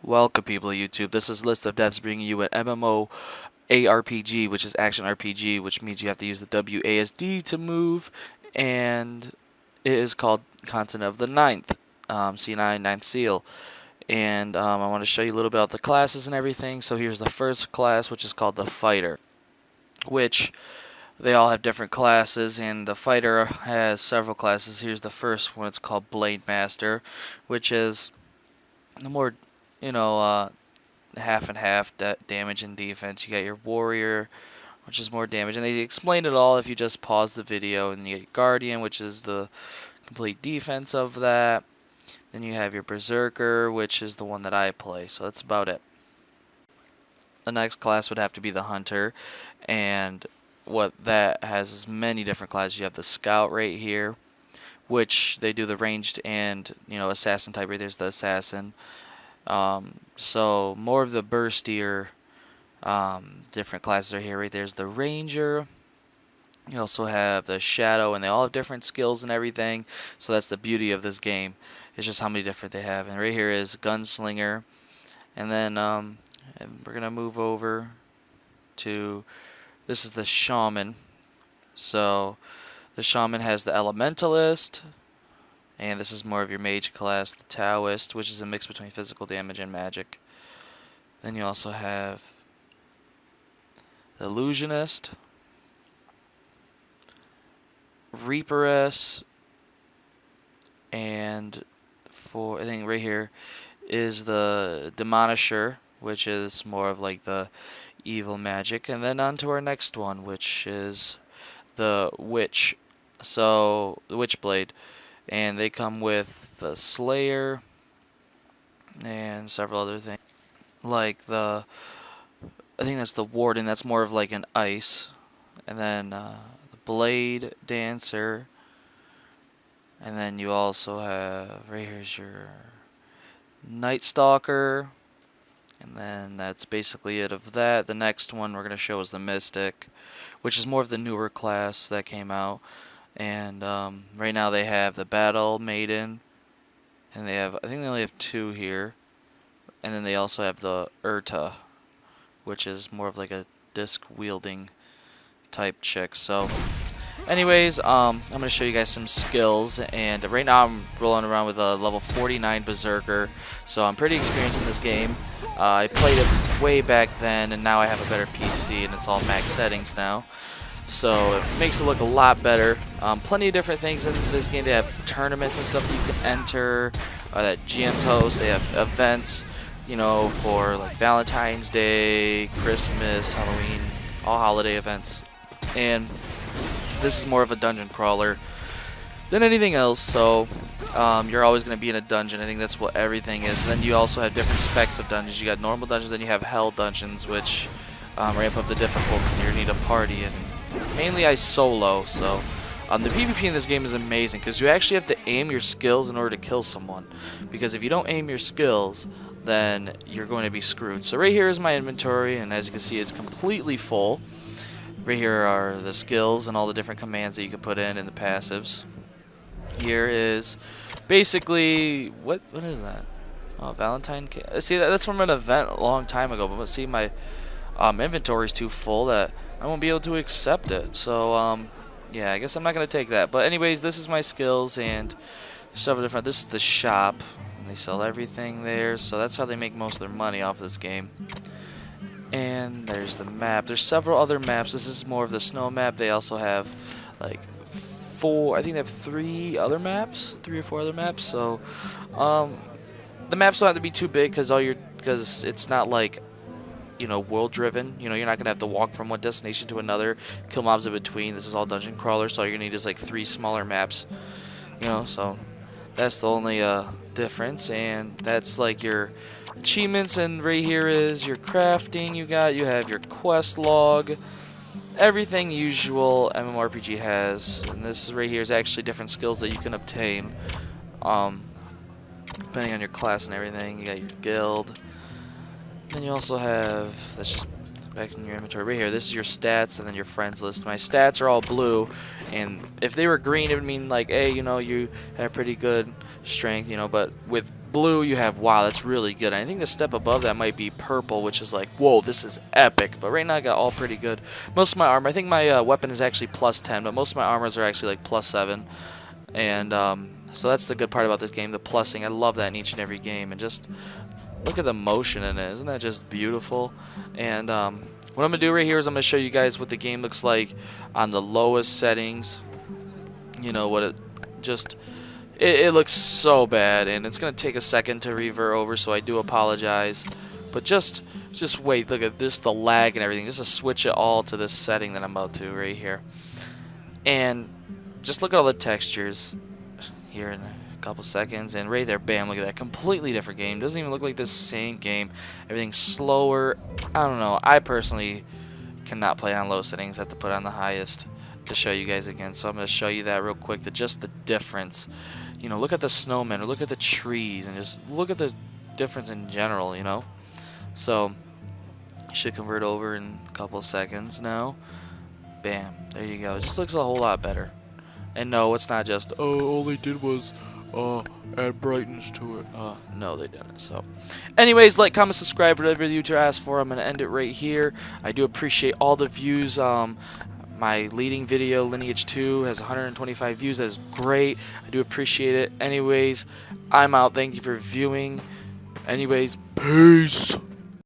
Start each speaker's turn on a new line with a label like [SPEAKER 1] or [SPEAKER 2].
[SPEAKER 1] Welcome people of YouTube. This is List of Deaths bringing you an MMORPG, which is action RPG, which means you have to use the WASD to move, and it is called Content of the Ninth, C9, Ninth Seal. And I want to show you a little bit about the classes and everything. So here's the first class, which is called the Fighter, which they all have different classes, and the Fighter has several classes. Here's the first one. It's called Blade Master, which is the more half and half damage and defense. You got your warrior, which is more damage, and they explain it all if you just pause the video. And you get guardian, which is the complete defense of that. Then you have your berserker, which is the one that I play. So that's about it. The next class would have to be the hunter, and what that has is many different classes. You have the scout right here, which they do the ranged and assassin type. Right there's the assassin. So more of the burstier different classes are here. Right there's the ranger. You also have the shadow, and they all have different skills and everything. So that's the beauty of this game. It's just how many different they have. And right here is gunslinger, and then we're gonna move over to this is the shaman. So the shaman has the elementalist. And this is more of your mage class, the Taoist, which is a mix between physical damage and magic. Then you also have the Illusionist, Reaperess, and I think right here is the Demonisher, which is more of like the evil magic. And then on to our next one, which is the Witch. So the Witchblade. And they come with the Slayer and several other things. Like I think that's the Warden, that's more of like an ice. And then the Blade Dancer. And then you also have, right here's your Night Stalker. And then that's basically it of that. The next one we're going to show is the Mystic, which is more of the newer class that came out. And right now they have the Battle Maiden, and I think they only have 2 here. And then they also have the Urta, which is more of like a disc wielding type chick. So anyways, I'm going to show you guys some skills, and right now I'm rolling around with a level 49 Berserker, so I'm pretty experienced in this game. I played it way back then, and now I have a better PC, and it's all max settings now. So it makes it look a lot better. Plenty of different things in this game. They have tournaments and stuff that you can enter that GMs host. They have events, for like Valentine's Day, Christmas, Halloween, all holiday events. And this is more of a dungeon crawler than anything else. So you're always going to be in a dungeon. I think that's what everything is. And then you also have different specs of dungeons. You got normal dungeons, then you have hell dungeons, which ramp up the difficulty, and you need a party. And mainly I solo, so the PvP in this game is amazing because you actually have to aim your skills in order to kill someone. Because if you don't aim your skills, then you're going to be screwed. So right here is my inventory, and as you can see, it's completely full. Right here are the skills and all the different commands that you can put in the passives. Here is basically what is that? Oh, Valentine. See, that's from an event a long time ago. But see, my inventory is too full that I won't be able to accept it. So yeah, I guess I'm not gonna take that. But anyways, this is my skills, and several different. This is the shop, and they sell everything there. So that's how they make most of their money off this game. And there's the map. There's several other maps. This is more of the snow map. They also have like 4. I think they have 3 other maps, 3 or 4 other maps. So the maps don't have to be too big because it's not like world driven. You're not gonna have to walk from one destination to another, kill mobs in between. This is all dungeon crawler, so all you're gonna need is like 3 smaller maps. So that's the only difference, and that's like your achievements. And right here is your crafting. You have your quest log, everything usual MMORPG has. And this right here is actually different skills that you can obtain depending on your class and everything. You got your guild. Then you also have, that's just back in your inventory right here. This is your stats and then your friends list. My stats are all blue, and if they were green, it would mean like, hey, you know, you have pretty good strength, you know. But with blue, you have, wow, that's really good. And I think the step above that might be purple, which is like, whoa, this is epic. But right now, I got all pretty good. Most of my armor, I think my weapon is actually +10, but most of my armors are actually like +7, and so that's the good part about this game, the plussing. I love that in each and every game, and just look at the motion in it. Isn't that just beautiful? And what I'm going to do right here is I'm going to show you guys what the game looks like on the lowest settings. You know, what it just... It looks so bad, and it's going to take a second to revert over, so I do apologize. But just wait. Look at this, the lag and everything. Just to switch it all to this setting that I'm about to right here. And just look at all the textures here in a couple seconds, and right there, bam, look at that, completely different game. Doesn't even look like the same game. Everything's slower. I don't know, I personally cannot play on low settings. I have to put on the highest to show you guys again, so I'm going to show you that real quick, just the difference. You know, look at the snowmen, or look at the trees, and just look at the difference in general, you know. So it should convert over in a couple seconds now. Bam, there you go. It just looks a whole lot better. And no, it's not just, oh, all they did was add brightness to it. No, they didn't. So, anyways, like, comment, subscribe, whatever you asked for. I'm going to end it right here. I do appreciate all the views. My leading video, Lineage 2, has 125 views. That is great. I do appreciate it. Anyways, I'm out. Thank you for viewing. Anyways, peace.